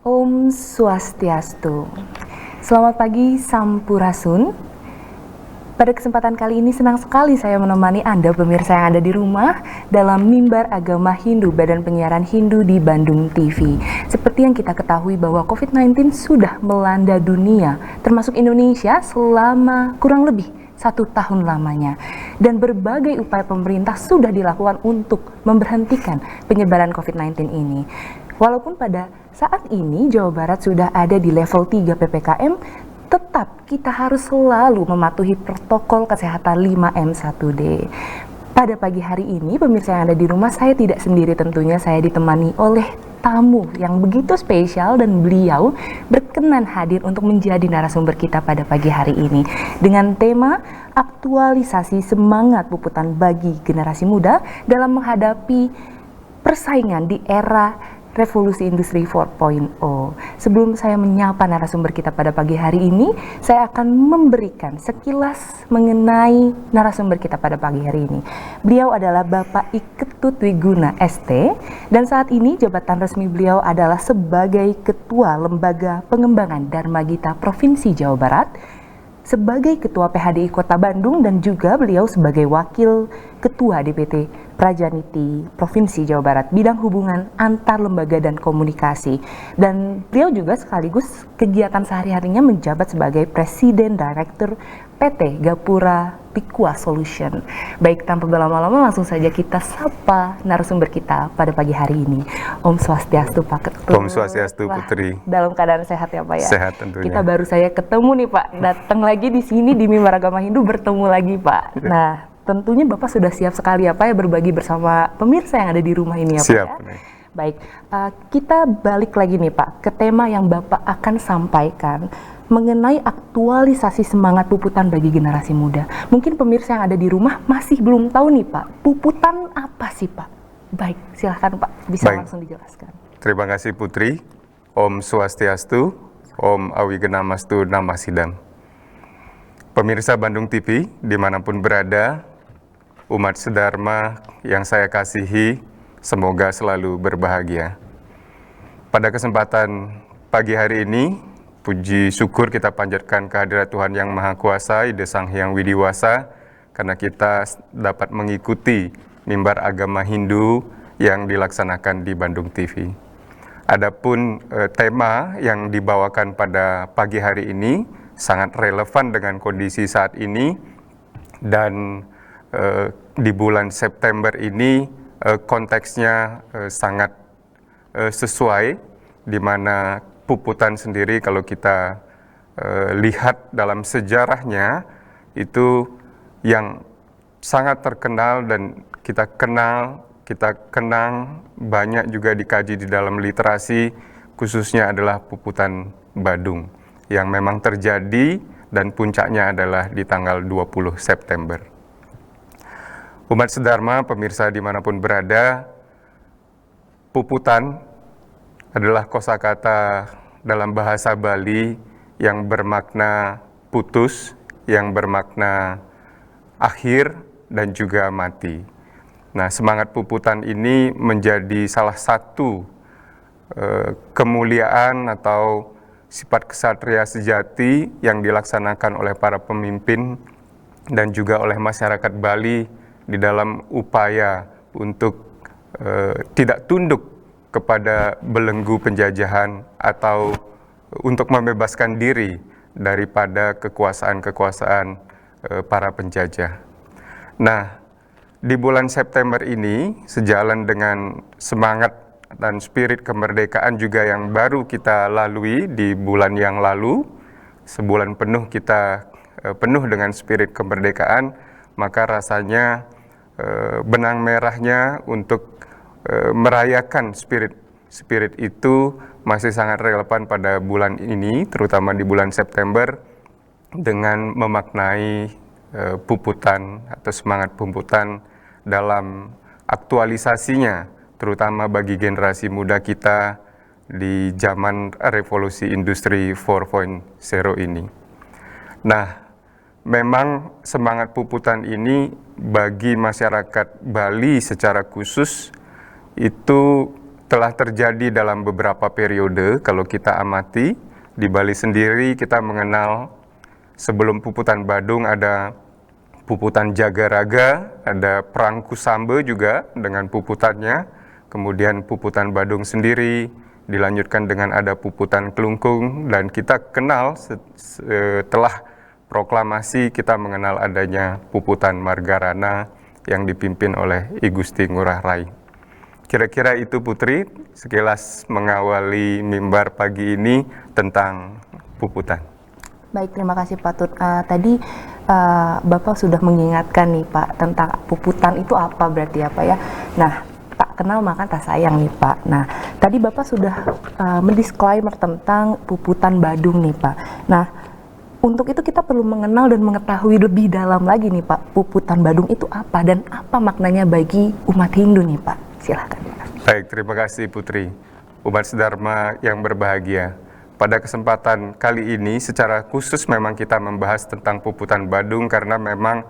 Om Swastiastu. Selamat pagi Sampurasun. Pada kesempatan kali ini senang sekali saya menemani Anda pemirsa yang ada di rumah dalam Mimbar Agama Hindu Badan Penyiaran Hindu di Bandung TV. Seperti yang kita ketahui bahwa COVID-19 sudah melanda dunia, termasuk Indonesia selama kurang lebih 1 tahun lamanya. Dan berbagai upaya pemerintah sudah dilakukan untuk memberhentikan penyebaran COVID-19 ini. Walaupun pada saat ini Jawa Barat sudah ada di level 3 PPKM, tetap kita harus selalu mematuhi protokol kesehatan 5M1D. Pada pagi hari ini, pemirsa yang ada di rumah, saya tidak sendiri tentunya, saya ditemani oleh tamu yang begitu spesial dan beliau berkenan hadir untuk menjadi narasumber kita pada pagi hari ini dengan tema aktualisasi semangat puputan bagi generasi muda dalam menghadapi persaingan di era Revolusi Industri 4.0. Sebelum saya menyapa narasumber kita pada pagi hari ini, saya akan memberikan sekilas mengenai narasumber kita pada pagi hari ini. Beliau adalah Bapak Iketut Wiguna ST, dan saat ini jabatan resmi beliau adalah sebagai Ketua Lembaga Pengembangan Dharma Gita Provinsi Jawa Barat, sebagai Ketua PHDI Kota Bandung, dan juga beliau sebagai Wakil Ketua DPT Prajaniti Provinsi Jawa Barat, bidang hubungan antar lembaga dan komunikasi. Dan beliau juga sekaligus kegiatan sehari-harinya menjabat sebagai Presiden Direktur PT Gapura Pikua Solution. Baik, tanpa berlama-lama langsung saja kita sapa narasumber kita pada pagi hari ini. Om Swastiastu Pak Ketut. Om Swastiastu Putri. Dalam keadaan sehat ya Pak ya? Sehat tentunya. Kita baru saya ketemu nih Pak, datang lagi di sini di Mimbar Agama Hindu, bertemu lagi Pak. Ya. Nah, tentunya Bapak sudah siap sekali ya Pak ya berbagi bersama pemirsa yang ada di rumah ini ya Pak. Siap. Ya? Baik, kita balik lagi nih Pak ke tema yang Bapak akan sampaikan mengenai aktualisasi semangat puputan bagi generasi muda. Mungkin pemirsa yang ada di rumah masih belum tahu nih Pak, puputan apa sih Pak? Baik, silahkan Pak, bisa langsung dijelaskan. Terima kasih Putri. Om Swastiastu, Om Awigenamastu Namasidam. Pemirsa Bandung TV, dimanapun berada, umat sedharma yang saya kasihi, semoga selalu berbahagia. Pada kesempatan pagi hari ini, puji syukur kita panjatkan kehadirat Tuhan Yang Maha Kuasa, Ida Sang Hyang Widiwasa, karena kita dapat mengikuti Mimbar Agama Hindu yang dilaksanakan di Bandung TV. Adapun tema yang dibawakan pada pagi hari ini sangat relevan dengan kondisi saat ini, dan di bulan September ini konteksnya sangat sesuai, di mana puputan sendiri kalau kita lihat dalam sejarahnya itu yang sangat terkenal dan kita kenang banyak juga dikaji di dalam literasi, khususnya adalah puputan Badung yang memang terjadi dan puncaknya adalah di tanggal 20 September. Umat sedharma, pemirsa dimanapun berada, puputan adalah kosakata dalam bahasa Bali yang bermakna putus, yang bermakna akhir dan juga mati. Nah, semangat puputan ini menjadi salah satu kemuliaan atau sifat kesatria sejati yang dilaksanakan oleh para pemimpin dan juga oleh masyarakat Bali di dalam upaya untuk tidak tunduk kepada belenggu penjajahan atau untuk membebaskan diri daripada kekuasaan-kekuasaan para penjajah. Nah, di bulan September ini, sejalan dengan semangat dan spirit kemerdekaan juga yang baru kita lalui di bulan yang lalu, sebulan penuh kita penuh dengan spirit kemerdekaan, maka rasanya benang merahnya untuk merayakan spirit itu masih sangat relevan pada bulan ini, terutama di bulan September, dengan memaknai puputan atau semangat puputan dalam aktualisasinya, terutama bagi generasi muda kita di zaman revolusi industri 4.0 ini. Nah, memang semangat puputan ini bagi masyarakat Bali secara khusus itu telah terjadi dalam beberapa periode. Kalau kita amati, di Bali sendiri kita mengenal sebelum Puputan Badung ada Puputan Jagaraga, ada Perang Kusambe juga dengan puputannya, kemudian Puputan Badung sendiri, dilanjutkan dengan ada Puputan Kelungkung, dan kita kenal setelah proklamasi kita mengenal adanya Puputan Margarana yang dipimpin oleh I Gusti Ngurah Rai. Kira-kira itu Putri, sekilas mengawali mimbar pagi ini tentang puputan. Baik, terima kasih Pak Tut. Tadi Bapak sudah mengingatkan nih Pak tentang puputan itu apa berarti ya Pak ya. Nah, tak kenal maka tak sayang nih Pak. Nah, tadi Bapak sudah mendisklaimer tentang Puputan Badung nih Pak. Nah, untuk itu kita perlu mengenal dan mengetahui lebih dalam lagi nih Pak, Puputan Badung itu apa dan apa maknanya bagi umat Hindu nih Pak. Silahkan Pak. Baik, terima kasih Putri. Umat Sedharma yang berbahagia. Pada kesempatan kali ini secara khusus memang kita membahas tentang Puputan Badung karena memang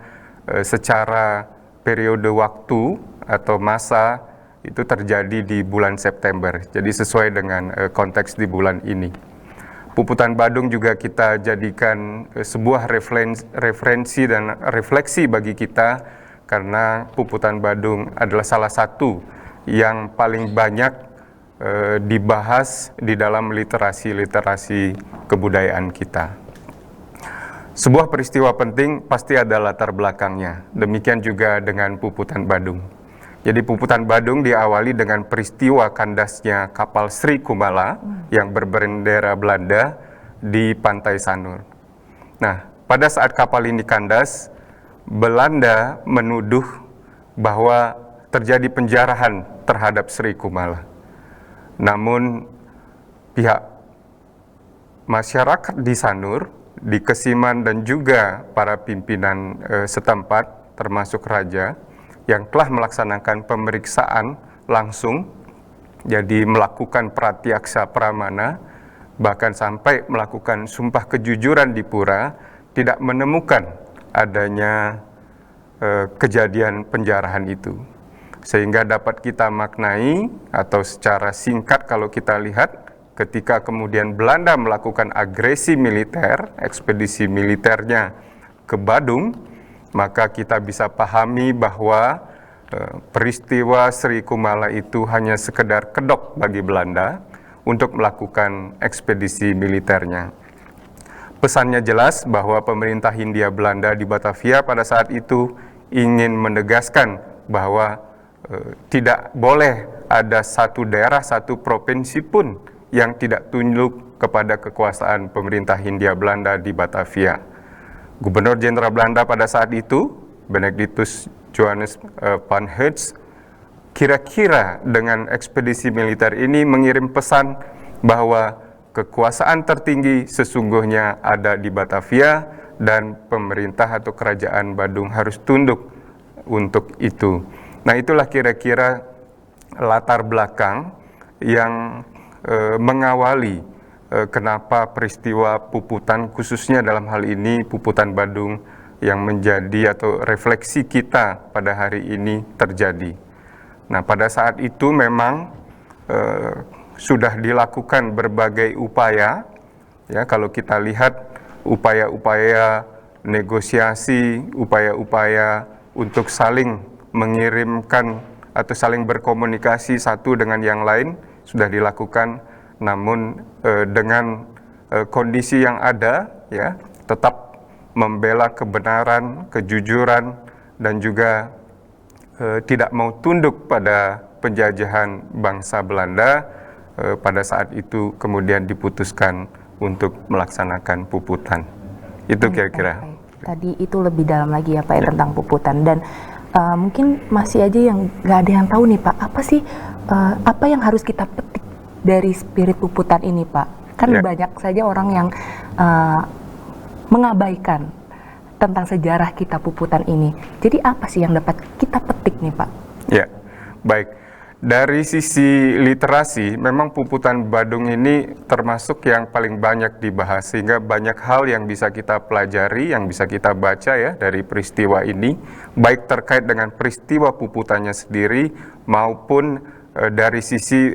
secara periode waktu atau masa itu terjadi di bulan September. Jadi sesuai dengan konteks di bulan ini. Puputan Badung juga kita jadikan sebuah referensi dan refleksi bagi kita karena Puputan Badung adalah salah satu yang paling banyak dibahas di dalam literasi kebudayaan kita. Sebuah peristiwa penting pasti ada latar belakangnya. Demikian juga dengan Puputan Badung. Jadi Puputan Badung diawali dengan peristiwa kandasnya kapal Sri Kumala yang berbendera Belanda di Pantai Sanur. Nah, pada saat kapal ini kandas, Belanda menuduh bahwa terjadi penjarahan terhadap Sri Kumala. Namun pihak masyarakat di Sanur, di Kesiman dan juga para pimpinan setempat termasuk raja yang telah melaksanakan pemeriksaan langsung, jadi melakukan pratyaksa pramana, bahkan sampai melakukan sumpah kejujuran di pura, tidak menemukan adanya kejadian penjarahan itu. Sehingga dapat kita maknai atau secara singkat kalau kita lihat ketika kemudian Belanda melakukan agresi militer, ekspedisi militernya ke Badung, maka kita bisa pahami bahwa peristiwa Sri Kumala itu hanya sekedar kedok bagi Belanda untuk melakukan ekspedisi militernya. Pesannya jelas bahwa pemerintah Hindia Belanda di Batavia pada saat itu ingin menegaskan bahwa tidak boleh ada satu daerah, satu provinsi pun yang tidak tunduk kepada kekuasaan pemerintah Hindia Belanda di Batavia. Gubernur Jenderal Belanda pada saat itu, Benedictus Johannes van Hertz, kira-kira dengan ekspedisi militer ini mengirim pesan bahwa kekuasaan tertinggi sesungguhnya ada di Batavia dan pemerintah atau kerajaan Badung harus tunduk untuk itu. Nah, itulah kira-kira latar belakang yang mengawali kenapa peristiwa puputan, khususnya dalam hal ini Puputan Badung yang menjadi atau refleksi kita pada hari ini terjadi. Nah, pada saat itu memang sudah dilakukan berbagai upaya, ya kalau kita lihat upaya-upaya negosiasi, upaya-upaya untuk saling mengirimkan atau saling berkomunikasi satu dengan yang lain sudah dilakukan, namun dengan kondisi yang ada, ya tetap membela kebenaran, kejujuran, dan juga tidak mau tunduk pada penjajahan bangsa Belanda. Pada saat itu kemudian diputuskan untuk melaksanakan puputan. Itu kira-kira. Tadi itu lebih dalam lagi ya Pak ya tentang puputan, dan mungkin masih aja yang nggak ada yang tahu nih Pak, apa sih apa yang harus kita petik dari spirit puputan ini Pak? Kan banyak saja orang yang mengabaikan tentang sejarah kita puputan ini. Jadi apa sih yang dapat kita petik nih Pak? Ya, baik. Dari sisi literasi, memang Puputan Badung ini termasuk yang paling banyak dibahas, sehingga banyak hal yang bisa kita pelajari, yang bisa kita baca ya dari peristiwa ini, baik terkait dengan peristiwa puputannya sendiri maupun dari sisi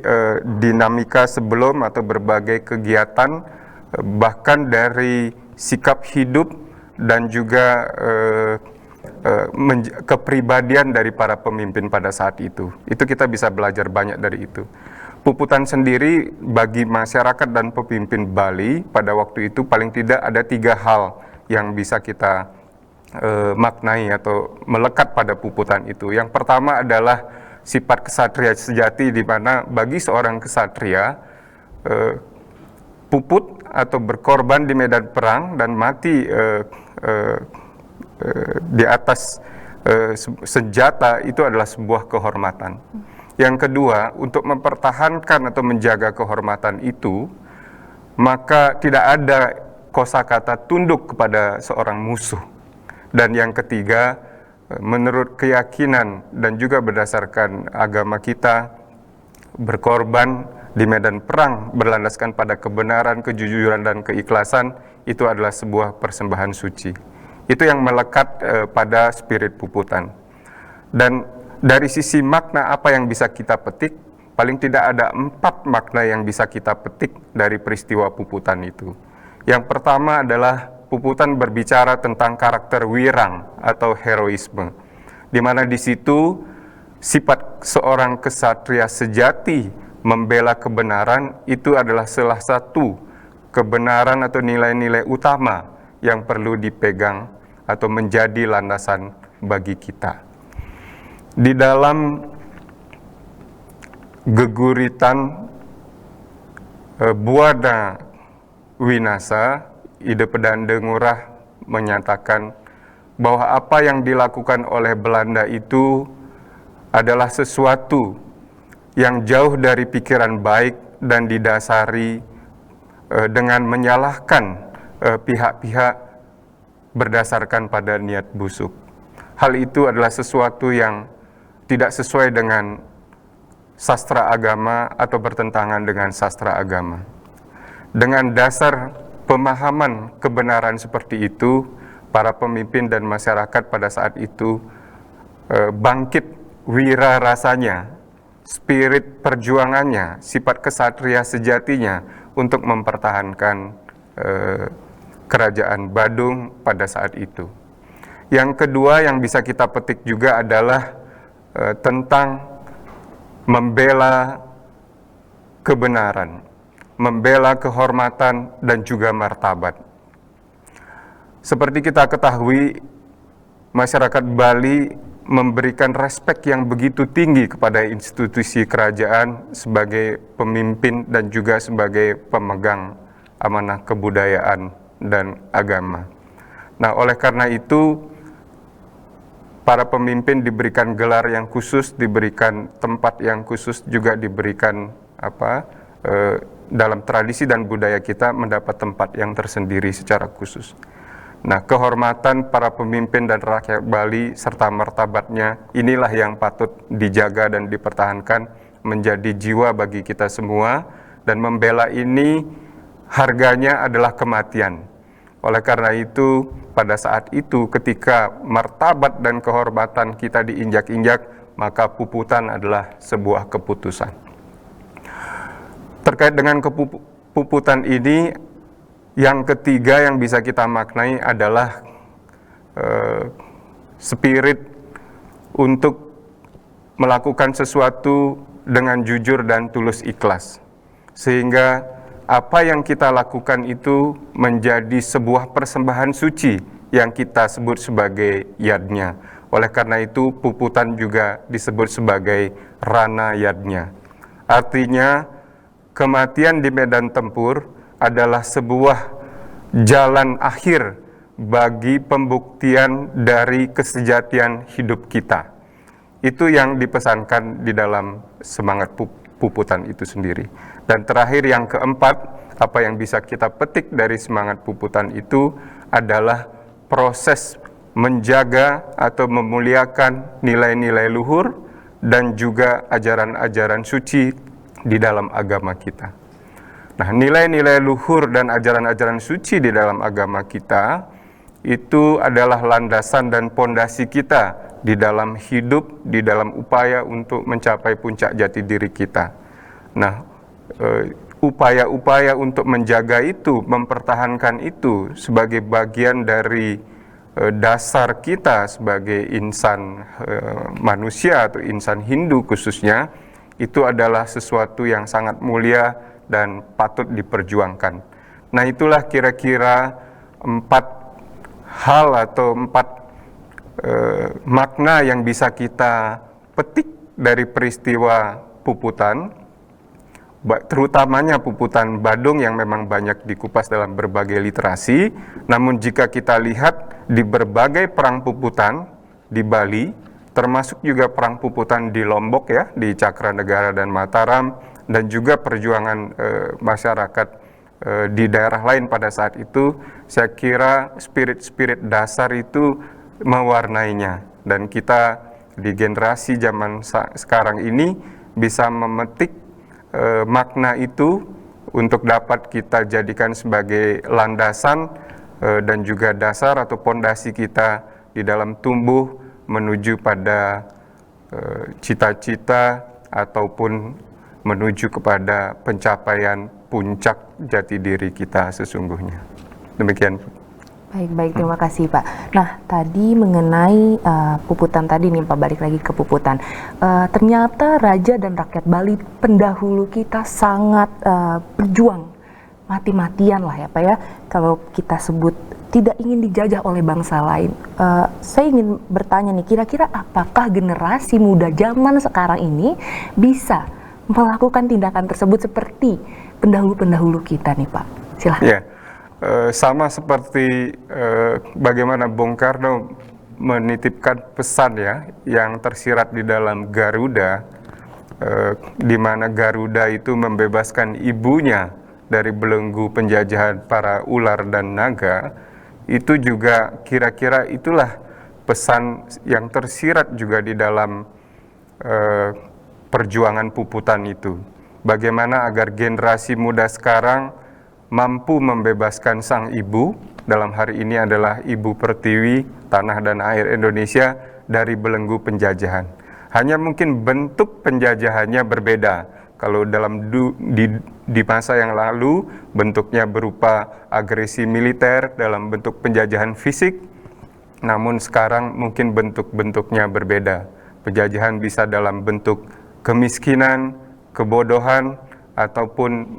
dinamika sebelum atau berbagai kegiatan, bahkan dari sikap hidup dan juga kepribadian dari para pemimpin pada saat itu. Itu kita bisa belajar banyak dari itu. Puputan sendiri bagi masyarakat dan pemimpin Bali pada waktu itu paling tidak ada 3 hal yang bisa kita maknai atau melekat pada puputan itu. Yang pertama adalah sifat kesatria sejati, di mana bagi seorang kesatria puput atau berkorban di medan perang dan mati di atas senjata itu adalah sebuah kehormatan. Yang kedua, untuk mempertahankan atau menjaga kehormatan itu, maka tidak ada kosakata tunduk kepada seorang musuh. Dan yang ketiga, menurut keyakinan dan juga berdasarkan agama kita, berkorban di medan perang berlandaskan pada kebenaran, kejujuran, dan keikhlasan itu adalah sebuah persembahan suci. Itu yang melekat pada spirit puputan. Dan dari sisi makna apa yang bisa kita petik, paling tidak ada 4 makna yang bisa kita petik dari peristiwa puputan itu. Yang pertama adalah puputan berbicara tentang karakter wirang atau heroisme, di mana di situ sifat seorang kesatria sejati membela kebenaran itu adalah salah satu kebenaran atau nilai-nilai utama yang perlu dipegang atau menjadi landasan bagi kita. Di dalam geguritan Buana Winasa, Ide Pedanda Ngurah menyatakan bahwa apa yang dilakukan oleh Belanda itu adalah sesuatu yang jauh dari pikiran baik dan didasari dengan menyalahkan pihak-pihak berdasarkan pada niat busuk. Hal itu adalah sesuatu yang tidak sesuai dengan sastra agama atau bertentangan dengan sastra agama. Dengan dasar pemahaman kebenaran seperti itu, para pemimpin dan masyarakat pada saat itu bangkit wira rasanya, spirit perjuangannya, sifat kesatria sejatinya untuk mempertahankan kerajaan Badung pada saat itu. Yang kedua yang bisa kita petik juga adalah tentang membela kebenaran, membela kehormatan dan juga martabat. Seperti kita ketahui, masyarakat Bali memberikan respek yang begitu tinggi kepada institusi kerajaan sebagai pemimpin dan juga sebagai pemegang amanah kebudayaan dan agama. Nah, oleh karena itu, para pemimpin diberikan gelar yang khusus, diberikan tempat yang khusus, juga diberikan dalam tradisi dan budaya kita mendapat tempat yang tersendiri secara khusus. Nah, kehormatan para pemimpin dan rakyat Bali serta martabatnya inilah yang patut dijaga dan dipertahankan menjadi jiwa bagi kita semua, dan membela ini harganya adalah kematian. Oleh karena itu, pada saat itu ketika martabat dan kehormatan kita diinjak-injak, maka puputan adalah sebuah keputusan. Terkait dengan puputan ini, yang ketiga yang bisa kita maknai adalah spirit untuk melakukan sesuatu dengan jujur dan tulus ikhlas. Sehingga apa yang kita lakukan itu menjadi sebuah persembahan suci yang kita sebut sebagai yadnya. Oleh karena itu, puputan juga disebut sebagai rana yadnya. Artinya, kematian di medan tempur adalah sebuah jalan akhir bagi pembuktian dari kesejatian hidup kita. Itu yang dipesankan di dalam semangat puputan itu sendiri. Dan terakhir yang keempat, apa yang bisa kita petik dari semangat puputan itu adalah proses menjaga atau memuliakan nilai-nilai luhur dan juga ajaran-ajaran suci di dalam agama kita. Nah, nilai-nilai luhur dan ajaran-ajaran suci di dalam agama kita itu adalah landasan dan pondasi kita di dalam hidup, di dalam upaya untuk mencapai puncak jati diri kita. Nah, upaya-upaya untuk menjaga itu, mempertahankan itu sebagai bagian dari dasar kita sebagai insan manusia atau insan Hindu khususnya, itu adalah sesuatu yang sangat mulia dan patut diperjuangkan. Nah, itulah kira-kira 4 hal atau 4 makna yang bisa kita petik dari peristiwa Puputan, terutamanya Puputan Badung yang memang banyak dikupas dalam berbagai literasi. Namun jika kita lihat di berbagai perang Puputan di Bali, termasuk juga perang Puputan di Lombok ya, di Cakranegara dan Mataram, dan juga perjuangan masyarakat di daerah lain pada saat itu, saya kira spirit-spirit dasar itu mewarnainya, dan kita di generasi zaman sekarang ini bisa memetik makna itu untuk dapat kita jadikan sebagai landasan dan juga dasar atau pondasi kita di dalam tumbuh menuju pada cita-cita ataupun menuju kepada pencapaian puncak jati diri kita sesungguhnya. Demikian. Baik, terima kasih Pak. Nah, tadi mengenai Puputan tadi nih Pak, balik lagi ke Puputan. Ternyata raja dan rakyat Bali pendahulu kita sangat berjuang mati-matian lah ya Pak ya, kalau kita sebut tidak ingin dijajah oleh bangsa lain. Saya ingin bertanya nih, kira-kira apakah generasi muda zaman sekarang ini bisa melakukan tindakan tersebut seperti pendahulu-pendahulu kita nih Pak? Silahkan. Yeah. Sama seperti bagaimana Bung Karno menitipkan pesan ya yang tersirat di dalam Garuda, di mana Garuda itu membebaskan ibunya dari belenggu penjajahan para ular dan naga. Itu juga kira-kira itulah pesan yang tersirat juga di dalam perjuangan Puputan itu. Bagaimana agar generasi muda sekarang mampu membebaskan sang ibu, dalam hari ini adalah Ibu Pertiwi, tanah dan air Indonesia, dari belenggu penjajahan. Hanya mungkin bentuk penjajahannya berbeda. Kalau dalam di masa yang lalu bentuknya berupa agresi militer dalam bentuk penjajahan fisik, namun sekarang mungkin bentuk-bentuknya berbeda. Penjajahan bisa dalam bentuk kemiskinan, kebodohan, ataupun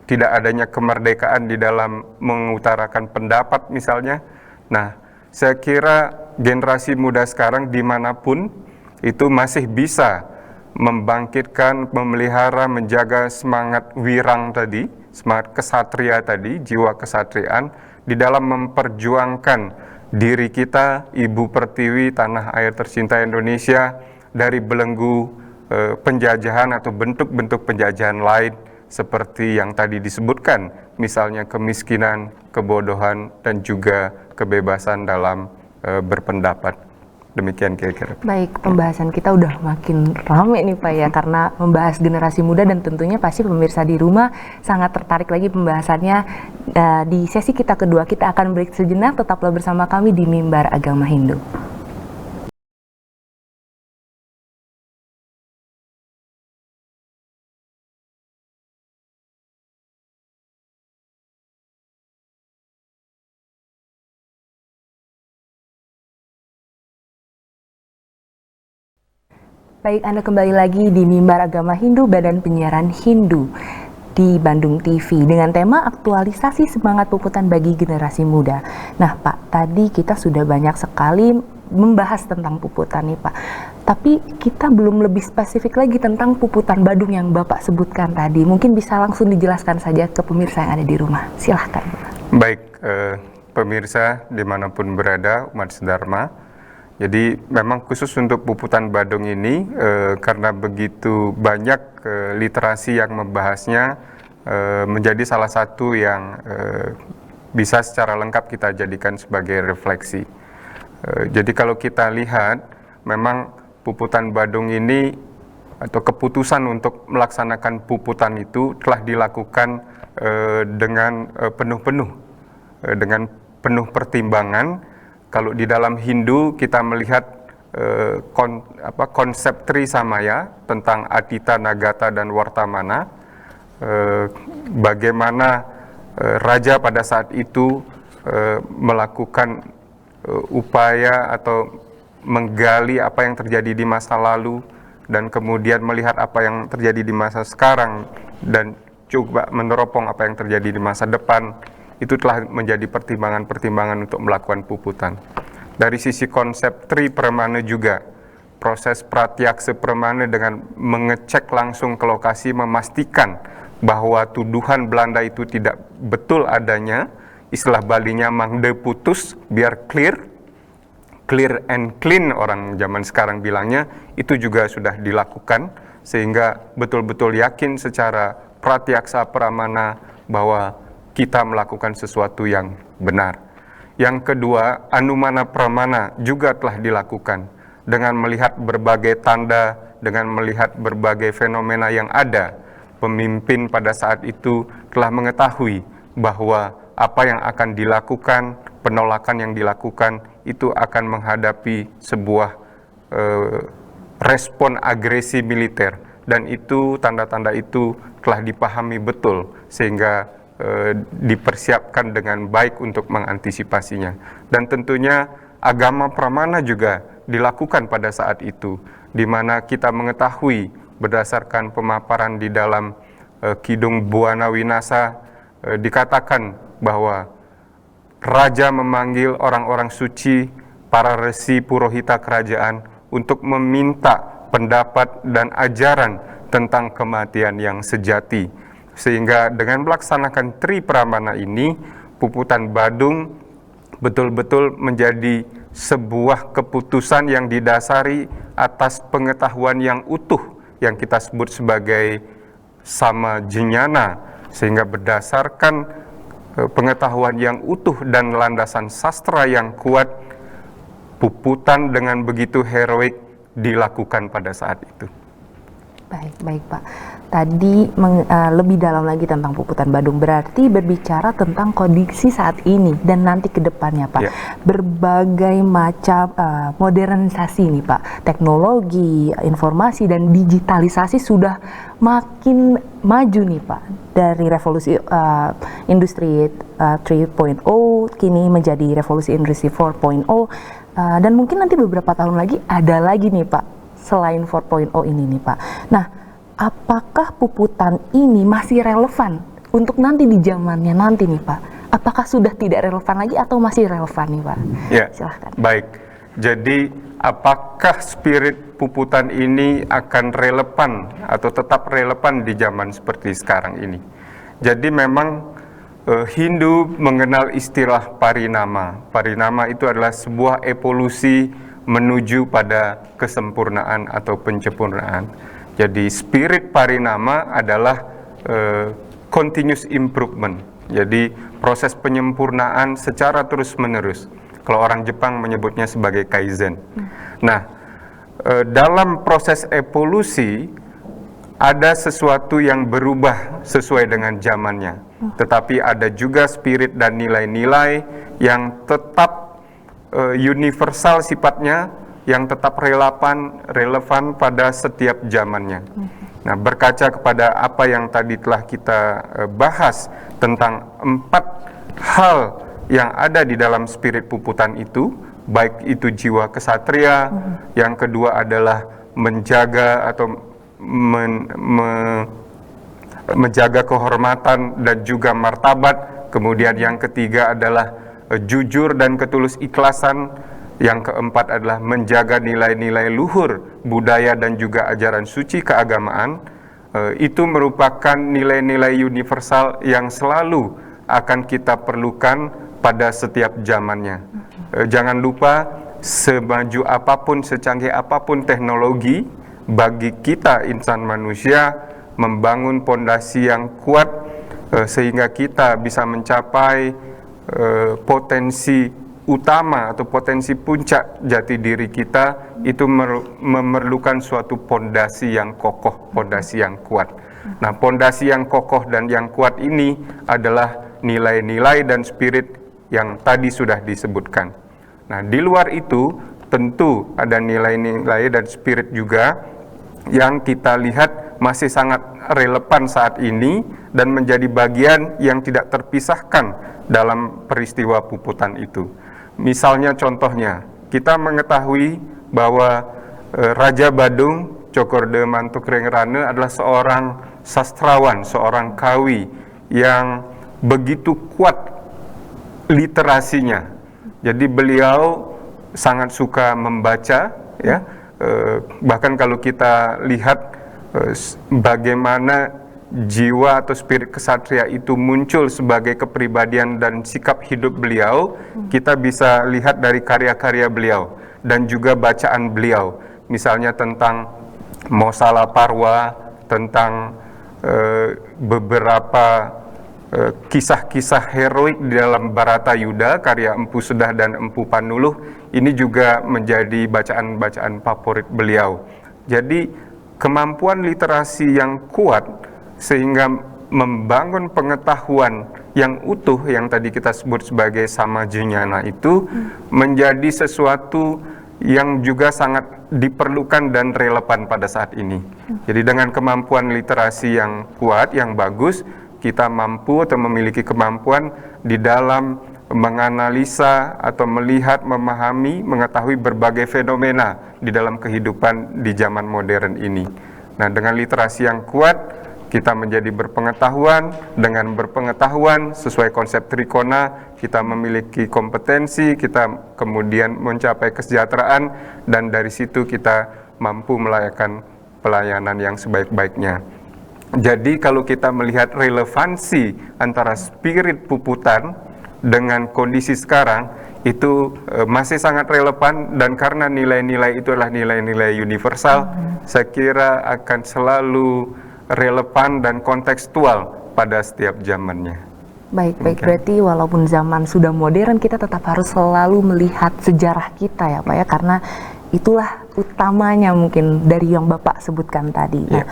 tidak adanya kemerdekaan di dalam mengutarakan pendapat misalnya. Nah, saya kira generasi muda sekarang dimanapun itu masih bisa membangkitkan, memelihara, menjaga semangat wirang tadi, semangat kesatria tadi, jiwa kesatriaan di dalam memperjuangkan diri kita, Ibu Pertiwi, tanah air tercinta Indonesia, dari belenggu penjajahan atau bentuk-bentuk penjajahan lain seperti yang tadi disebutkan, misalnya kemiskinan, kebodohan, dan juga kebebasan dalam berpendapat. Demikian kira-kira. Baik, pembahasan kita udah makin ramai nih Pak ya, karena membahas generasi muda, dan tentunya pasti pemirsa di rumah sangat tertarik lagi pembahasannya. Di sesi kita kedua, kita akan break sejenak, tetaplah bersama kami di Mimbar Agama Hindu. Baik, Anda kembali lagi di Mimbar Agama Hindu, Badan Penyiaran Hindu di Bandung TV dengan tema aktualisasi semangat Puputan bagi generasi muda. Nah Pak, tadi kita sudah banyak sekali membahas tentang Puputan nih Pak, tapi kita belum lebih spesifik lagi tentang Puputan Badung yang Bapak sebutkan tadi. Mungkin bisa langsung dijelaskan saja ke pemirsa yang ada di rumah. Silahkan Pak. Baik, pemirsa dimanapun berada, umat sedharma. Jadi memang khusus untuk Puputan Badung ini, karena begitu banyak literasi yang membahasnya, menjadi salah satu yang bisa secara lengkap kita jadikan sebagai refleksi. Jadi kalau kita lihat, memang Puputan Badung ini atau keputusan untuk melaksanakan Puputan itu telah dilakukan dengan penuh pertimbangan. Kalau di dalam Hindu kita melihat konsep Trisamaya tentang Atita, Nagata, dan Wartamana, bagaimana raja pada saat itu melakukan upaya atau menggali apa yang terjadi di masa lalu dan kemudian melihat apa yang terjadi di masa sekarang dan coba meneropong apa yang terjadi di masa depan. Itu telah menjadi pertimbangan-pertimbangan untuk melakukan puputan. Dari sisi konsep Tri Pramana juga, proses pratyaksa pramana dengan mengecek langsung ke lokasi, memastikan bahwa tuduhan Belanda itu tidak betul adanya, istilah Balinya mangde putus, biar clear and clean orang zaman sekarang bilangnya, itu juga sudah dilakukan, sehingga betul-betul yakin secara pratyaksa pramana bahwa kita melakukan sesuatu yang benar. Yang kedua, Anumana Pramana juga telah dilakukan dengan melihat berbagai tanda, dengan melihat berbagai fenomena yang ada. Pemimpin pada saat itu telah mengetahui bahwa apa yang akan dilakukan, penolakan yang dilakukan, itu akan menghadapi sebuah respon agresi militer. Dan itu, tanda-tanda itu telah dipahami betul, sehingga dipersiapkan dengan baik untuk mengantisipasinya. Dan tentunya agama pramana juga dilakukan pada saat itu, di mana kita mengetahui berdasarkan pemaparan di dalam Kidung Buana Winasa, dikatakan bahwa raja memanggil orang-orang suci, para resi purohita kerajaan untuk meminta pendapat dan ajaran tentang kematian yang sejati. Sehingga dengan melaksanakan Tri Pramana ini, Puputan Badung betul-betul menjadi sebuah keputusan yang didasari atas pengetahuan yang utuh, yang kita sebut sebagai sama jenyana, sehingga berdasarkan pengetahuan yang utuh dan landasan sastra yang kuat, puputan dengan begitu heroik dilakukan pada saat itu. Baik Pak. Tadi lebih dalam lagi tentang Puputan Badung, berarti berbicara tentang kondisi saat ini dan nanti ke depannya Pak. Berbagai macam modernisasi nih Pak, teknologi, informasi dan digitalisasi sudah makin maju nih Pak. Dari revolusi industri 3.0 kini menjadi revolusi industri 4.0, dan mungkin nanti beberapa tahun lagi ada lagi nih Pak selain 4.0 ini nih Pak. Nah, apakah puputan ini masih relevan untuk nanti di zamannya nanti nih Pak? Apakah sudah tidak relevan lagi atau masih relevan nih Pak? Ya, silahkan. Baik. Jadi, apakah spirit puputan ini akan relevan atau tetap relevan di zaman seperti sekarang ini? Jadi memang Hindu mengenal istilah parinama. Parinama itu adalah sebuah evolusi menuju pada kesempurnaan atau penyempurnaan. Jadi spirit parinama adalah continuous improvement. Jadi proses penyempurnaan secara terus-menerus. Kalau orang Jepang menyebutnya sebagai kaizen. Nah, dalam proses evolusi ada sesuatu yang berubah sesuai dengan zamannya. Tetapi ada juga spirit dan nilai-nilai yang tetap universal sifatnya, yang tetap relevan pada setiap zamannya. Nah, berkaca kepada apa yang tadi telah kita bahas tentang 4 hal yang ada di dalam spirit puputan itu, baik itu jiwa kesatria, yang kedua adalah menjaga atau menjaga kehormatan dan juga martabat, kemudian yang ketiga adalah jujur dan ketulus ikhlasan, yang keempat adalah menjaga nilai-nilai luhur budaya dan juga ajaran suci keagamaan. Itu merupakan nilai-nilai universal yang selalu akan kita perlukan pada setiap zamannya. Jangan lupa, semaju apapun, secanggih apapun teknologi, bagi kita insan manusia membangun pondasi yang kuat sehingga kita bisa mencapai potensi utama atau potensi puncak jati diri kita, itu memerlukan suatu pondasi yang kokoh, pondasi yang kuat. Nah, pondasi yang kokoh dan yang kuat ini adalah nilai-nilai dan spirit yang tadi sudah disebutkan. Nah, di luar itu, tentu ada nilai-nilai dan spirit juga yang kita lihat masih sangat relevan saat ini dan menjadi bagian yang tidak terpisahkan dalam peristiwa puputan itu. Misalnya contohnya, kita mengetahui bahwa Raja Badung Cokorde Mantukrengrane adalah seorang sastrawan, seorang kawi yang begitu kuat literasinya. Jadi beliau sangat suka membaca, ya. Bahkan kalau kita lihat bagaimana jiwa atau spirit kesatria itu muncul sebagai kepribadian dan sikap hidup beliau, kita bisa lihat dari karya-karya beliau dan juga bacaan beliau. Misalnya tentang Mosala Parwa, tentang beberapa kisah-kisah heroik di dalam Baratayuda, karya Empu Sedah dan Empu Panuluh, ini juga menjadi bacaan-bacaan favorit beliau. Jadi kemampuan literasi yang kuat sehingga membangun pengetahuan yang utuh yang tadi kita sebut sebagai samajenyana itu menjadi sesuatu yang juga sangat diperlukan dan relevan pada saat ini. Jadi dengan kemampuan literasi yang kuat, yang bagus, kita mampu atau memiliki kemampuan di dalam menganalisa atau melihat, memahami, mengetahui berbagai fenomena di dalam kehidupan di zaman modern ini. Nah, dengan literasi yang kuat, kita menjadi berpengetahuan. Dengan berpengetahuan sesuai konsep Trikona, kita memiliki kompetensi, kita kemudian mencapai kesejahteraan, dan dari situ kita mampu melakukan pelayanan yang sebaik-baiknya. Jadi kalau kita melihat relevansi antara spirit puputan dengan kondisi sekarang, itu masih sangat relevan, dan karena nilai-nilai itu adalah nilai-nilai universal, saya kira akan selalu relevan dan kontekstual pada setiap zamannya. Baik, berarti walaupun zaman sudah modern, kita tetap harus selalu melihat sejarah kita ya Pak ya, karena itulah utamanya mungkin dari yang Bapak sebutkan tadi. Nah,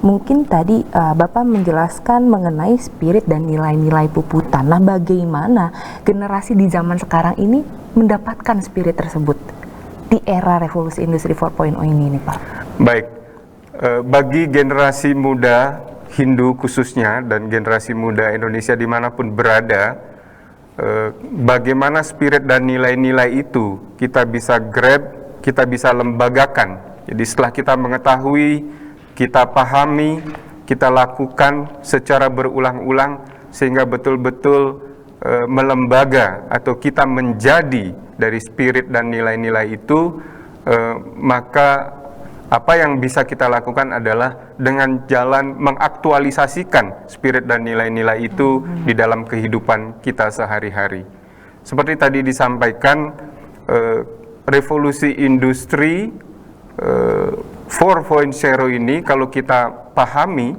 mungkin tadi Bapak menjelaskan mengenai spirit dan nilai-nilai puputan. Nah, bagaimana generasi di zaman sekarang ini mendapatkan spirit tersebut di era revolusi industri 4.0 ini nih Pak? Baik, bagi generasi muda Hindu khususnya dan generasi muda Indonesia dimanapun berada, bagaimana spirit dan nilai-nilai itu kita bisa grab, kita bisa lembagakan. Jadi setelah kita mengetahui, kita pahami, kita lakukan secara berulang-ulang sehingga betul-betul melembaga atau kita menjadi dari spirit dan nilai-nilai itu, maka apa yang bisa kita lakukan adalah dengan jalan mengaktualisasikan spirit dan nilai-nilai itu di dalam kehidupan kita sehari-hari. Seperti tadi disampaikan, revolusi industri 4.0 ini kalau kita pahami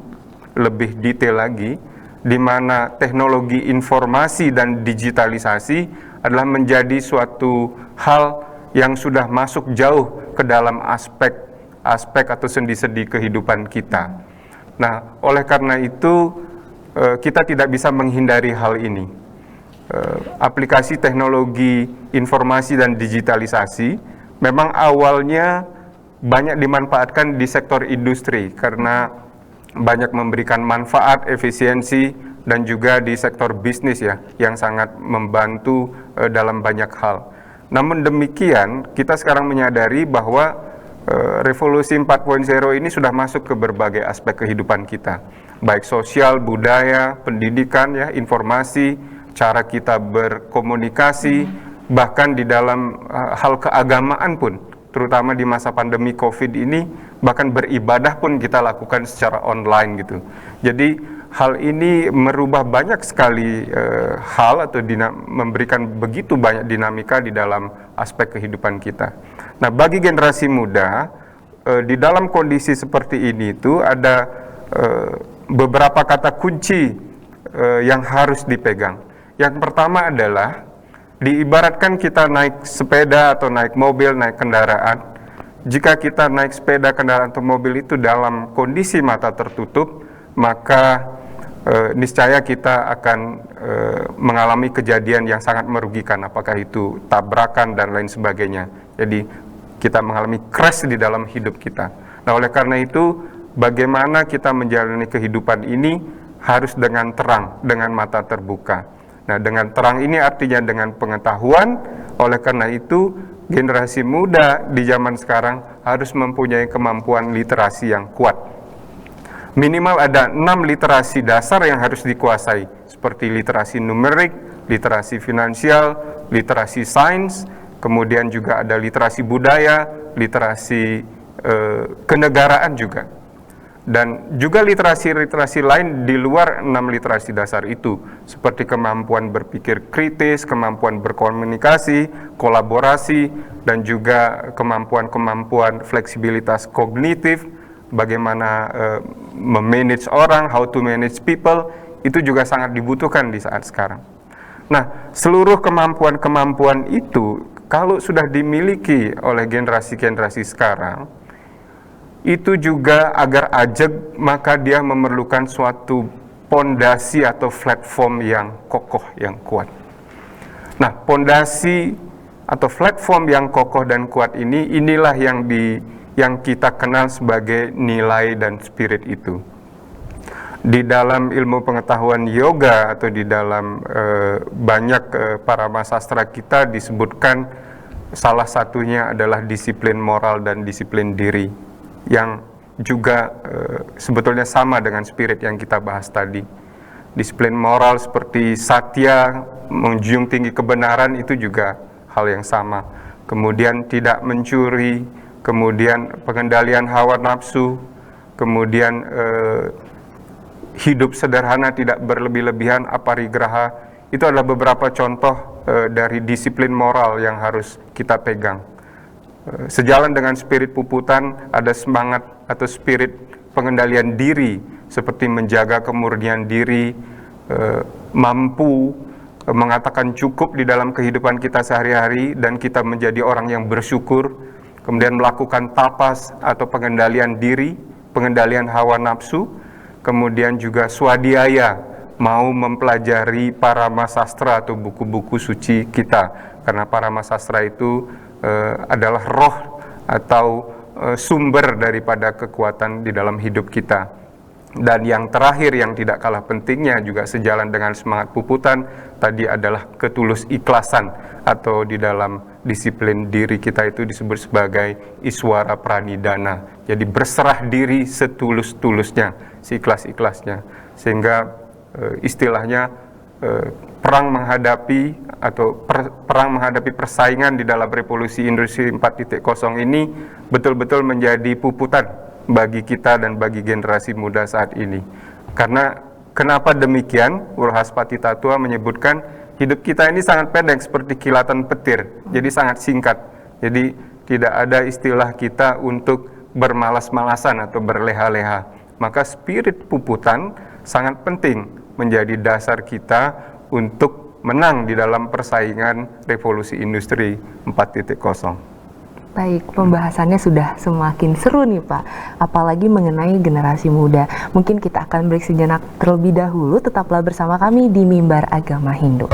lebih detail lagi, di mana teknologi informasi dan digitalisasi adalah menjadi suatu hal yang sudah masuk jauh ke dalam aspek atau sendi-sendi kehidupan kita. Nah, oleh karena itu kita tidak bisa menghindari hal ini. Aplikasi teknologi informasi dan digitalisasi memang awalnya banyak dimanfaatkan di sektor industri karena banyak memberikan manfaat, efisiensi, dan juga di sektor bisnis ya, yang sangat membantu dalam banyak hal. Namun demikian, kita sekarang menyadari bahwa revolusi 4.0 ini sudah masuk ke berbagai aspek kehidupan kita, baik sosial, budaya, pendidikan ya, informasi, cara kita berkomunikasi, bahkan di dalam hal keagamaan pun, terutama di masa pandemi COVID ini, bahkan beribadah pun kita lakukan secara online gitu. Jadi hal ini merubah banyak sekali hal atau memberikan begitu banyak dinamika di dalam aspek kehidupan kita. Nah, bagi generasi muda, di dalam kondisi seperti ini itu ada beberapa kata kunci yang harus dipegang. Yang pertama adalah, diibaratkan kita naik sepeda atau naik mobil, naik kendaraan. Jika kita naik sepeda, kendaraan atau mobil itu dalam kondisi mata tertutup, maka niscaya kita akan mengalami kejadian yang sangat merugikan, apakah itu tabrakan dan lain sebagainya. Jadi kita mengalami crash di dalam hidup kita. Nah, oleh karena itu, bagaimana kita menjalani kehidupan ini harus dengan terang, dengan mata terbuka. Nah, dengan terang ini artinya dengan pengetahuan. Oleh karena itu, generasi muda di zaman sekarang harus mempunyai kemampuan literasi yang kuat. Minimal ada 6 literasi dasar yang harus dikuasai, seperti literasi numerik, literasi finansial, literasi sains, kemudian juga ada literasi budaya, literasi kenegaraan juga. Dan juga literasi-literasi lain di luar 6 literasi dasar itu, seperti kemampuan berpikir kritis, kemampuan berkomunikasi, kolaborasi, dan juga kemampuan-kemampuan fleksibilitas kognitif, bagaimana memanage orang, how to manage people, itu juga sangat dibutuhkan di saat sekarang. Nah, seluruh kemampuan-kemampuan itu, kalau sudah dimiliki oleh generasi-generasi sekarang, itu juga agar ajeg, maka dia memerlukan suatu pondasi atau platform yang kokoh, yang kuat. Nah, pondasi atau platform yang kokoh dan kuat ini, inilah yang kita kenal sebagai nilai dan spirit itu. Di dalam ilmu pengetahuan yoga atau di dalam banyak parama sastra kita disebutkan salah satunya adalah disiplin moral dan disiplin diri, yang juga sebetulnya sama dengan spirit yang kita bahas tadi. Disiplin moral seperti satya, menjunjung tinggi kebenaran, itu juga hal yang sama. Kemudian tidak mencuri, kemudian pengendalian hawa nafsu, kemudian hidup sederhana, tidak berlebih-lebihan, aparigraha. Itu adalah beberapa contoh dari disiplin moral yang harus kita pegang. Sejalan dengan spirit puputan, ada semangat atau spirit pengendalian diri, seperti menjaga kemurnian diri, mampu mengatakan cukup di dalam kehidupan kita sehari-hari, dan kita menjadi orang yang bersyukur, kemudian melakukan tapas atau pengendalian diri, pengendalian hawa nafsu, kemudian juga swadhyaya, mau mempelajari parama sastra atau buku-buku suci kita, karena parama sastra itu adalah roh atau sumber daripada kekuatan di dalam hidup kita. Dan yang terakhir yang tidak kalah pentingnya juga sejalan dengan semangat puputan tadi adalah ketulus ikhlasan, atau di dalam disiplin diri kita itu disebut sebagai iswara pranidana. Jadi berserah diri setulus-tulusnya, seikhlas-ikhlasnya, sehingga istilahnya perang menghadapi persaingan di dalam revolusi industri 4.0 ini betul-betul menjadi puputan bagi kita dan bagi generasi muda saat ini. Karena kenapa demikian? Urhaspati Tatua menyebutkan hidup kita ini sangat pendek seperti kilatan petir, jadi sangat singkat. Jadi tidak ada istilah kita untuk bermalas-malasan atau berleha-leha. Maka spirit puputan sangat penting menjadi dasar kita untuk menang di dalam persaingan revolusi industri 4.0. Baik, pembahasannya sudah semakin seru nih Pak, apalagi mengenai generasi muda. Mungkin kita akan break sejenak terlebih dahulu, tetaplah bersama kami di Mimbar Agama Hindu.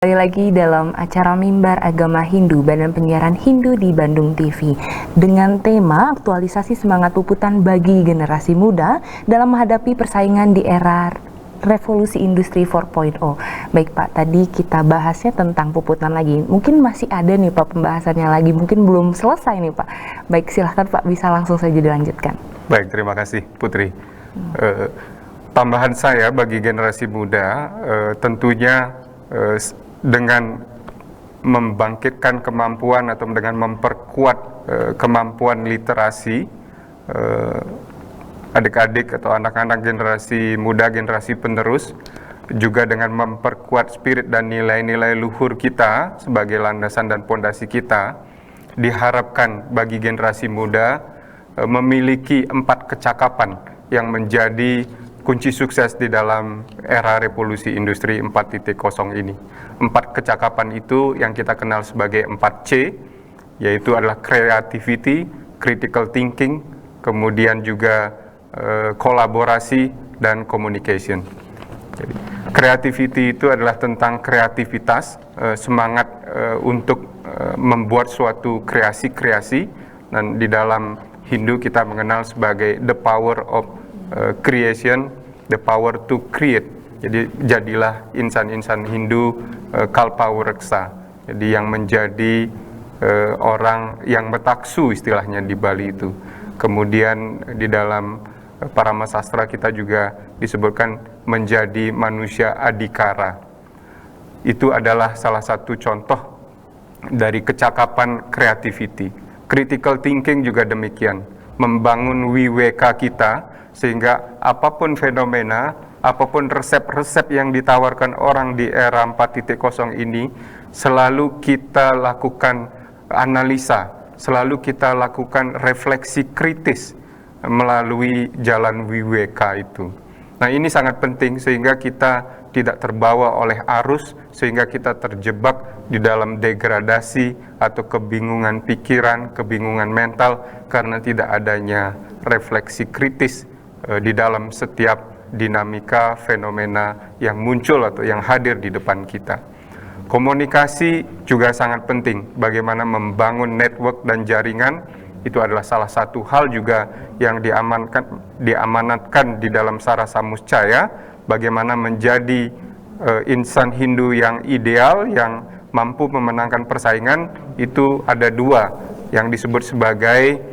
Kembali lagi dalam acara Mimbar Agama Hindu, Badan Penyiaran Hindu di Bandung TV, dengan tema aktualisasi semangat puputan bagi generasi muda dalam menghadapi persaingan di era revolusi industri 4.0. Baik Pak, tadi kita bahasnya tentang puputan lagi. Mungkin masih ada nih Pak pembahasannya lagi, mungkin belum selesai nih Pak. Baik, silahkan Pak, bisa langsung saja dilanjutkan. Baik, terima kasih Putri. Tambahan saya bagi generasi muda, tentunya dengan membangkitkan kemampuan atau dengan memperkuat kemampuan literasi adik-adik atau anak-anak generasi muda, generasi penerus, juga dengan memperkuat spirit dan nilai-nilai luhur kita sebagai landasan dan pondasi kita, diharapkan bagi generasi muda memiliki 4 kecakapan yang menjadi kunci sukses di dalam era revolusi industri 4.0 ini. 4 kecakapan itu yang kita kenal sebagai 4C, yaitu adalah creativity, critical thinking, kemudian juga kolaborasi dan communication. Jadi, creativity itu adalah tentang kreativitas, semangat untuk membuat suatu kreasi-kreasi, dan di dalam Hindu kita mengenal sebagai the power of creation, the power to create. Jadi jadilah insan-insan Hindu kalpawreksa, jadi yang menjadi orang yang betaksu istilahnya di Bali itu. Kemudian di dalam Parama Sastra kita juga disebutkan menjadi manusia adikara. Itu adalah salah satu contoh dari kecakapan creativity. Critical thinking juga demikian, membangun wiweka kita sehingga apapun fenomena, apapun resep-resep yang ditawarkan orang di era 4.0 ini, selalu kita lakukan analisa, selalu kita lakukan refleksi kritis melalui jalan wiweka itu. Nah, ini sangat penting sehingga kita tidak terbawa oleh arus, sehingga kita terjebak di dalam degradasi atau kebingungan pikiran, kebingungan mental karena tidak adanya refleksi kritis di dalam setiap dinamika fenomena yang muncul atau yang hadir di depan kita. Komunikasi juga sangat penting, bagaimana membangun network dan jaringan. Itu adalah salah satu hal juga yang diamanatkan di dalam Sara Samuscaya, bagaimana menjadi insan Hindu yang ideal, yang mampu memenangkan persaingan. Itu ada 2 yang disebut sebagai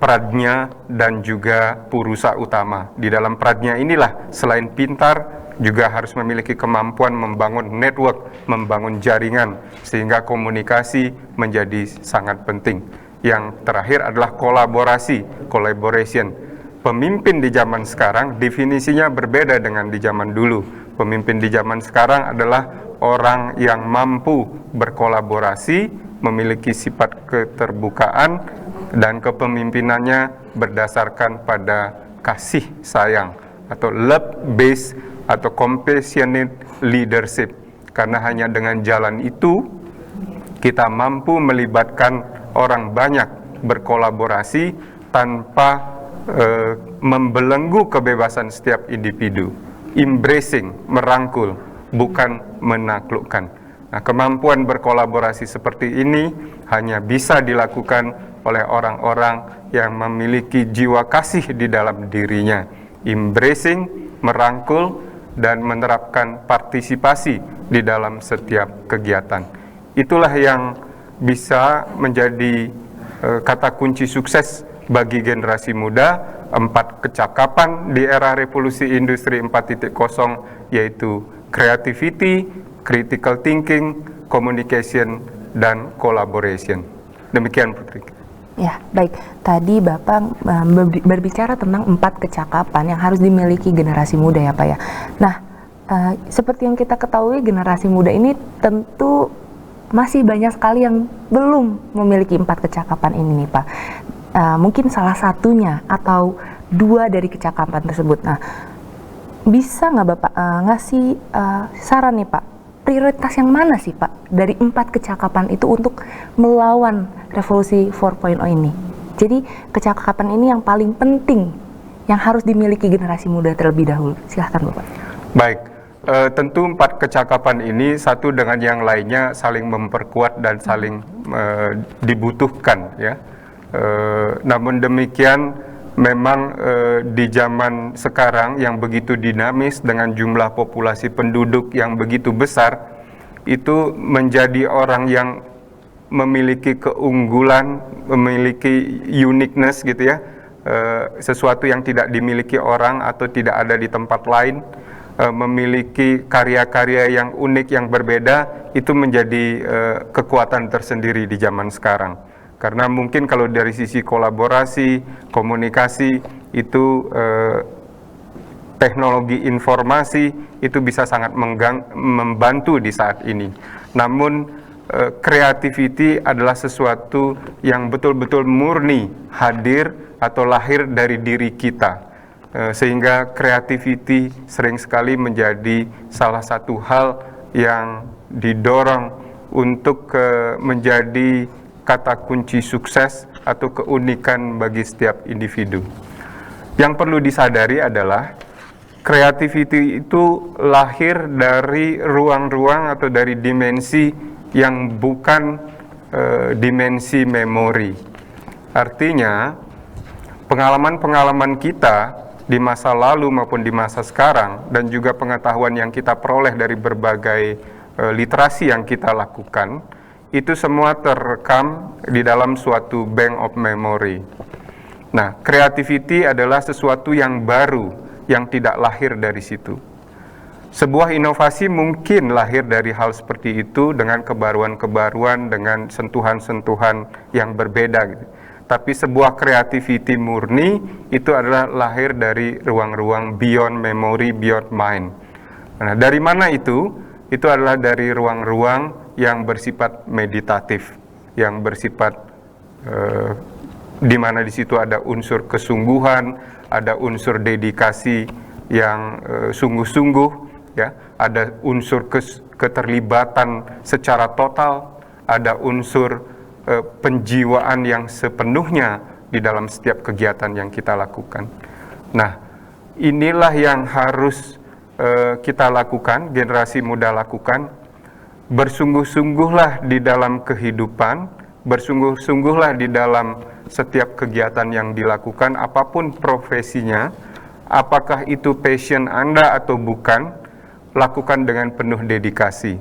pradnya dan juga purusa utama. Di dalam pradnya inilah selain pintar, juga harus memiliki kemampuan membangun network, membangun jaringan, sehingga komunikasi menjadi sangat penting. Yang terakhir adalah kolaborasi, collaboration. Pemimpin di zaman sekarang definisinya berbeda dengan di zaman dulu. Pemimpin di zaman sekarang adalah orang yang mampu berkolaborasi, memiliki sifat keterbukaan, dan kepemimpinannya berdasarkan pada kasih sayang atau love based atau compassionate leadership. Karena hanya dengan jalan itu kita mampu melibatkan orang banyak, berkolaborasi tanpa membelenggu kebebasan setiap individu. Embracing, merangkul, bukan menaklukkan. Nah, kemampuan berkolaborasi seperti ini hanya bisa dilakukan oleh orang-orang yang memiliki jiwa kasih di dalam dirinya. Embracing, merangkul, dan menerapkan partisipasi di dalam setiap kegiatan. Itulah yang bisa menjadi kata kunci sukses bagi generasi muda. 4 kecakapan di era revolusi industri 4.0 yaitu creativity, critical thinking, communication, dan collaboration. Demikian, Putri. Ya, baik. Tadi Bapak berbicara tentang 4 kecakapan yang harus dimiliki generasi muda ya Pak ya. Nah, seperti yang kita ketahui, generasi muda ini tentu masih banyak sekali yang belum memiliki 4 kecakapan ini nih Pak. Mungkin salah satunya atau 2 dari kecakapan tersebut. Nah, bisa nggak Bapak ngasih saran nih Pak, prioritas yang mana sih Pak dari 4 kecakapan itu untuk melawan revolusi 4.0 ini? Jadi kecakapan ini yang paling penting yang harus dimiliki generasi muda terlebih dahulu. Silahkan Bapak. Baik. Tentu 4 kecakapan ini satu dengan yang lainnya saling memperkuat dan saling dibutuhkan ya. Namun demikian memang di zaman sekarang yang begitu dinamis dengan jumlah populasi penduduk yang begitu besar, itu menjadi orang yang memiliki keunggulan, memiliki uniqueness gitu ya, sesuatu yang tidak dimiliki orang atau tidak ada di tempat lain, memiliki karya-karya yang unik, yang berbeda, itu menjadi kekuatan tersendiri di zaman sekarang. Karena mungkin kalau dari sisi kolaborasi, komunikasi, itu teknologi informasi itu bisa sangat membantu di saat ini. Namun creativity adalah sesuatu yang betul-betul murni hadir atau lahir dari diri kita. sehingga creativity sering sekali menjadi salah satu hal yang didorong untuk menjadi kata kunci sukses atau keunikan bagi setiap individu. Yang perlu disadari adalah creativity itu lahir dari ruang-ruang atau dari dimensi yang bukan dimensi memori. Artinya, pengalaman-pengalaman kita di masa lalu maupun di masa sekarang, dan juga pengetahuan yang kita peroleh dari berbagai literasi yang kita lakukan, itu semua terekam di dalam suatu bank of memory. Nah, creativity adalah sesuatu yang baru, yang tidak lahir dari situ. Sebuah inovasi mungkin lahir dari hal seperti itu dengan kebaruan-kebaruan, dengan sentuhan-sentuhan yang berbeda gitu. Tapi sebuah creativity murni itu adalah lahir dari ruang-ruang beyond memory, beyond mind. Nah, dari mana itu? Itu adalah dari ruang-ruang yang bersifat meditatif, yang bersifat di mana di situ ada unsur kesungguhan, ada unsur dedikasi yang sungguh-sungguh, ya, ada unsur keterlibatan secara total, ada unsur penjiwaan yang sepenuhnya di dalam setiap kegiatan yang kita lakukan. Nah, inilah yang harus kita lakukan, generasi muda lakukan. Bersungguh-sungguhlah di dalam kehidupan, bersungguh-sungguhlah di dalam setiap kegiatan yang dilakukan, apapun profesinya, apakah itu passion Anda atau bukan, lakukan dengan penuh dedikasi.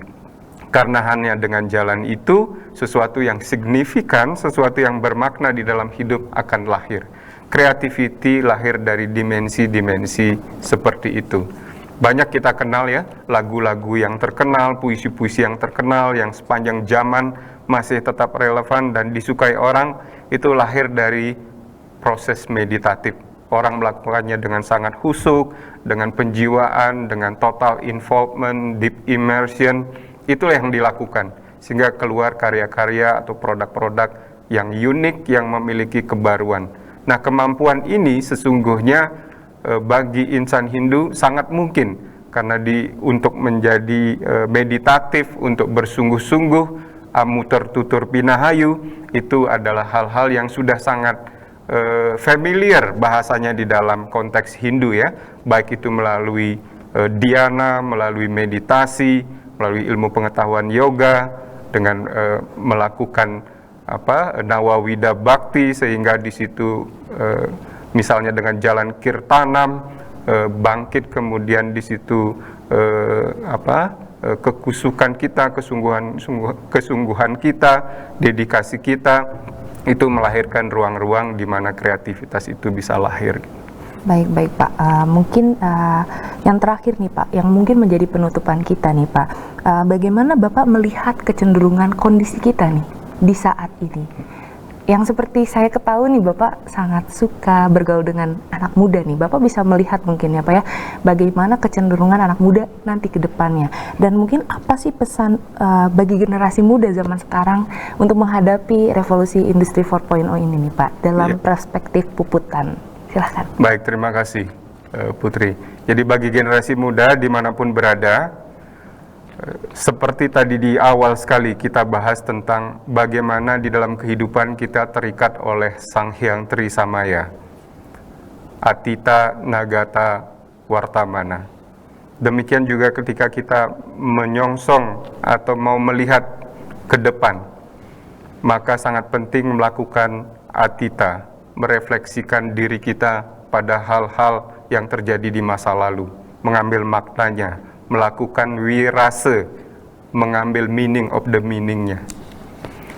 Karena hanya dengan jalan itu, sesuatu yang signifikan, sesuatu yang bermakna di dalam hidup akan lahir. Creativity lahir dari dimensi-dimensi seperti itu. Banyak kita kenal ya, lagu-lagu yang terkenal, puisi-puisi yang terkenal, yang sepanjang zaman masih tetap relevan dan disukai orang, itu lahir dari proses meditatif. Orang melakukannya dengan sangat khusyuk, dengan penjiwaan, dengan total involvement, deep immersion, itulah yang dilakukan. Sehingga keluar karya-karya atau produk-produk yang unik, yang memiliki kebaruan. Nah, kemampuan ini sesungguhnya bagi insan Hindu sangat mungkin, karena untuk menjadi meditatif, untuk bersungguh-sungguh, amuter tutur pinahayu, itu adalah hal-hal yang sudah sangat familiar bahasanya di dalam konteks Hindu ya, baik itu melalui dhyana, melalui meditasi, melalui ilmu pengetahuan yoga, dengan melakukan nawawida bhakti, sehingga di situ misalnya dengan jalan kirtanam, bangkit, kemudian di situ kekusukan kita, kesungguhan kita, dedikasi kita, itu melahirkan ruang-ruang di mana kreativitas itu bisa lahir. Baik Pak, mungkin yang terakhir nih Pak, yang mungkin menjadi penutupan kita nih Pak, bagaimana Bapak melihat kecenderungan kondisi kita nih di saat ini? Yang seperti saya ketahui nih, Bapak sangat suka bergaul dengan anak muda nih. Bapak bisa melihat mungkin ya Pak ya, bagaimana kecenderungan anak muda nanti ke depannya. Dan mungkin apa sih pesan bagi generasi muda zaman sekarang untuk menghadapi revolusi industri 4.0 ini nih Pak, dalam perspektif Puputan. Silahkan. Baik, terima kasih Putri. Jadi bagi generasi muda dimanapun berada, seperti tadi di awal sekali kita bahas tentang bagaimana di dalam kehidupan kita terikat oleh Sang Hyang Trisamaya, Atita Nagata Wartamana. Demikian juga ketika kita menyongsong atau mau melihat ke depan, maka sangat penting melakukan Atita, merefleksikan diri kita pada hal-hal yang terjadi di masa lalu, mengambil maknanya, melakukan wirase, mengambil meaning of the meaning-nya.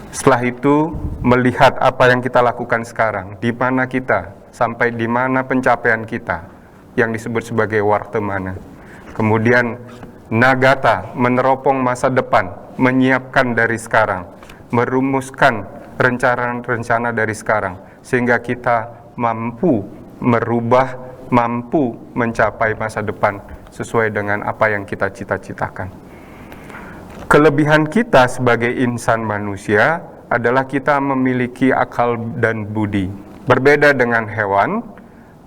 Setelah itu, melihat apa yang kita lakukan sekarang, di mana kita, sampai di mana pencapaian kita, yang disebut sebagai wartamana. Kemudian, nagata, meneropong masa depan, menyiapkan dari sekarang, merumuskan rencana-rencana dari sekarang, sehingga kita mampu merubah, mampu mencapai masa depan sesuai dengan apa yang kita cita-citakan. Kelebihan kita sebagai insan manusia adalah kita memiliki akal dan budi. Berbeda dengan hewan,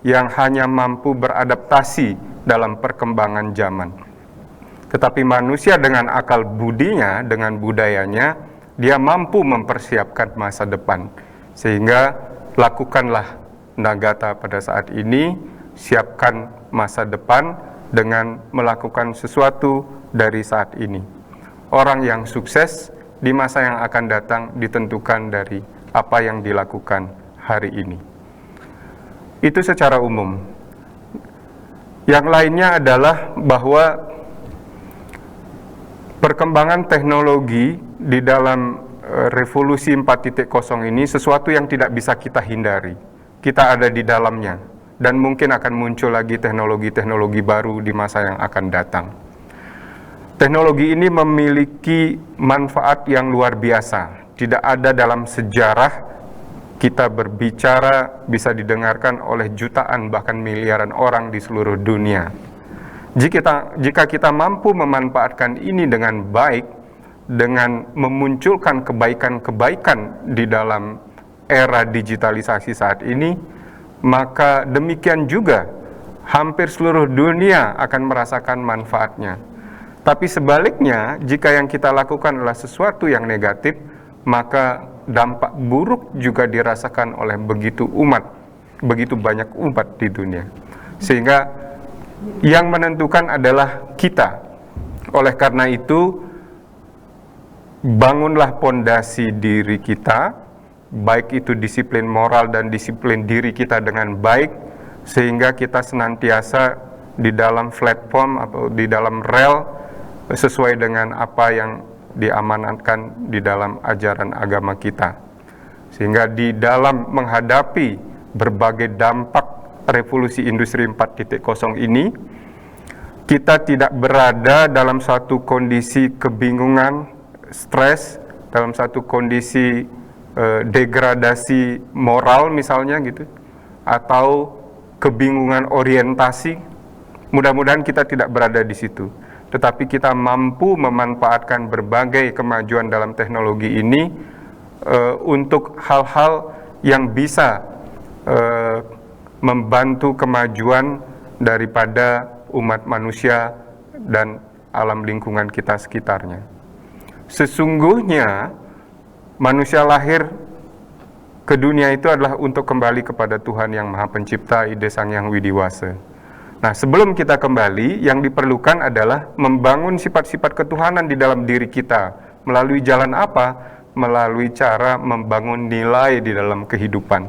yang hanya mampu beradaptasi dalam perkembangan zaman. Tetapi manusia dengan akal budinya, dengan budayanya, dia mampu mempersiapkan masa depan. Sehingga lakukanlah Nagata pada saat ini, siapkan masa depan dengan melakukan sesuatu dari saat ini. Orang yang sukses di masa yang akan datang ditentukan dari apa yang dilakukan hari ini. Itu secara umum. Yang lainnya adalah bahwa perkembangan teknologi di dalam revolusi 4.0 ini sesuatu yang tidak bisa kita hindari. Kita ada di dalamnya, dan mungkin akan muncul lagi teknologi-teknologi baru di masa yang akan datang. Teknologi ini memiliki manfaat yang luar biasa. Tidak ada dalam sejarah kita berbicara bisa didengarkan oleh jutaan bahkan miliaran orang di seluruh dunia. Jika kita mampu memanfaatkan ini dengan baik, dengan memunculkan kebaikan-kebaikan di dalam era digitalisasi saat ini, maka demikian juga hampir seluruh dunia akan merasakan manfaatnya. Tapi sebaliknya, jika yang kita lakukan adalah sesuatu yang negatif, maka dampak buruk juga dirasakan oleh begitu banyak umat di dunia. Sehingga yang menentukan adalah kita. Oleh karena itu, bangunlah pondasi diri kita, baik itu disiplin moral dan disiplin diri kita dengan baik, sehingga kita senantiasa di dalam platform atau di dalam rel sesuai dengan apa yang diamanatkan di dalam ajaran agama kita. Sehingga di dalam menghadapi berbagai dampak revolusi industri 4.0 ini, kita tidak berada dalam satu kondisi kebingungan, stres, dalam satu kondisi degradasi moral misalnya gitu, atau kebingungan orientasi. Mudah-mudahan kita tidak berada di situ. Tetapi kita mampu memanfaatkan berbagai kemajuan dalam teknologi ini untuk hal-hal yang bisa membantu kemajuan daripada umat manusia dan alam lingkungan kita sekitarnya. Sesungguhnya manusia lahir ke dunia itu adalah untuk kembali kepada Tuhan yang Maha Pencipta, Ide Sang Hyang Widiwasa. Nah, sebelum kita kembali, yang diperlukan adalah membangun sifat-sifat ketuhanan di dalam diri kita. Melalui jalan apa? Melalui cara membangun nilai di dalam kehidupan.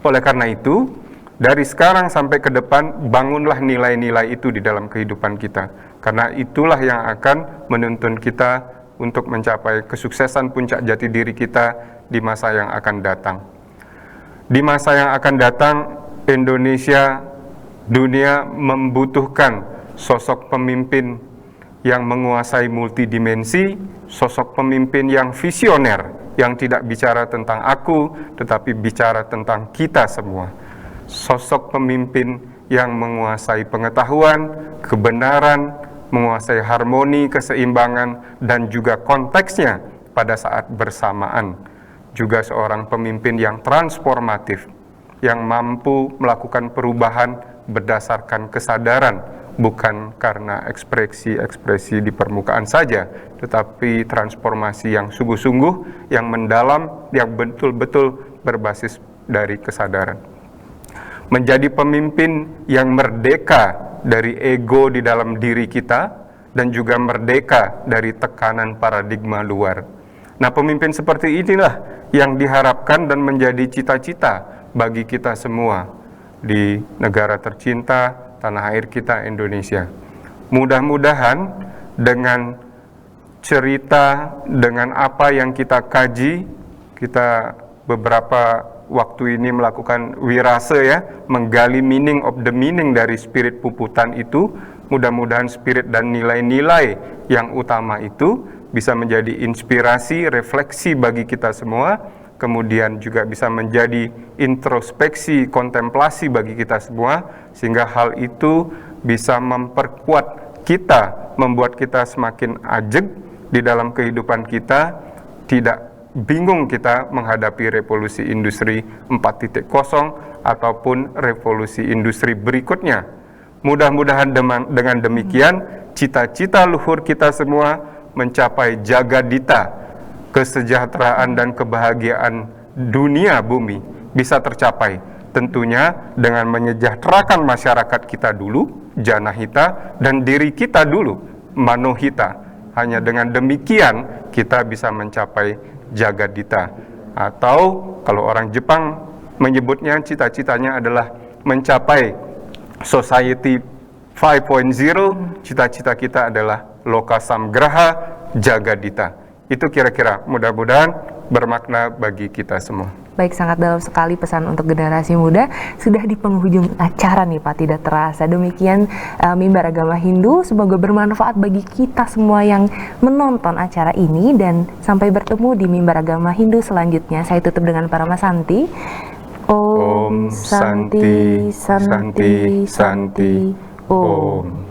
Oleh karena itu, dari sekarang sampai ke depan, bangunlah nilai-nilai itu di dalam kehidupan kita. Karena itulah yang akan menuntun kita untuk mencapai kesuksesan puncak jati diri kita di masa yang akan datang. Di masa yang akan datang, Indonesia, dunia membutuhkan sosok pemimpin yang menguasai multidimensi, sosok pemimpin yang visioner, yang tidak bicara tentang aku, tetapi bicara tentang kita semua. Sosok pemimpin yang menguasai pengetahuan, kebenaran, menguasai harmoni, keseimbangan, dan juga konteksnya pada saat bersamaan. Juga seorang pemimpin yang transformatif, yang mampu melakukan perubahan berdasarkan kesadaran, bukan karena ekspresi-ekspresi di permukaan saja, tetapi transformasi yang sungguh-sungguh, yang mendalam, yang betul-betul berbasis dari kesadaran. Menjadi pemimpin yang merdeka dari ego di dalam diri kita, dan juga merdeka dari tekanan paradigma luar. Nah, pemimpin seperti inilah yang diharapkan dan menjadi cita-cita bagi kita semua di negara tercinta, tanah air kita Indonesia. Mudah-mudahan dengan cerita, dengan apa yang kita kaji, kita beberapa waktu ini melakukan wirase ya, menggali meaning of the meaning dari spirit puputan itu. Mudah-mudahan spirit dan nilai-nilai yang utama itu bisa menjadi inspirasi, refleksi bagi kita semua, kemudian juga bisa menjadi introspeksi, kontemplasi bagi kita semua, sehingga hal itu bisa memperkuat kita, membuat kita semakin ajeg di dalam kehidupan kita, tidak bingung kita menghadapi revolusi industri 4.0 ataupun revolusi industri berikutnya. Mudah-mudahan dengan demikian cita-cita luhur kita semua mencapai jagadita, kesejahteraan dan kebahagiaan dunia bumi bisa tercapai. Tentunya dengan menyejahterakan masyarakat kita dulu, janahita, dan diri kita dulu, manohita. Hanya dengan demikian kita bisa mencapai jagadita. Atau kalau orang Jepang menyebutnya, cita-citanya adalah mencapai Society 5.0, cita-cita kita adalah Loka Samgraha Jagadita. Itu kira-kira, mudah-mudahan bermakna bagi kita semua. Baik, sangat dalam sekali pesan untuk generasi muda. Sudah di penghujung acara nih Pak, tidak terasa. Demikian Mimbar Agama Hindu, semoga bermanfaat bagi kita semua yang menonton acara ini, dan sampai bertemu di Mimbar Agama Hindu selanjutnya. Saya tutup dengan Paramasanti. Om Santi Santi Santi Om.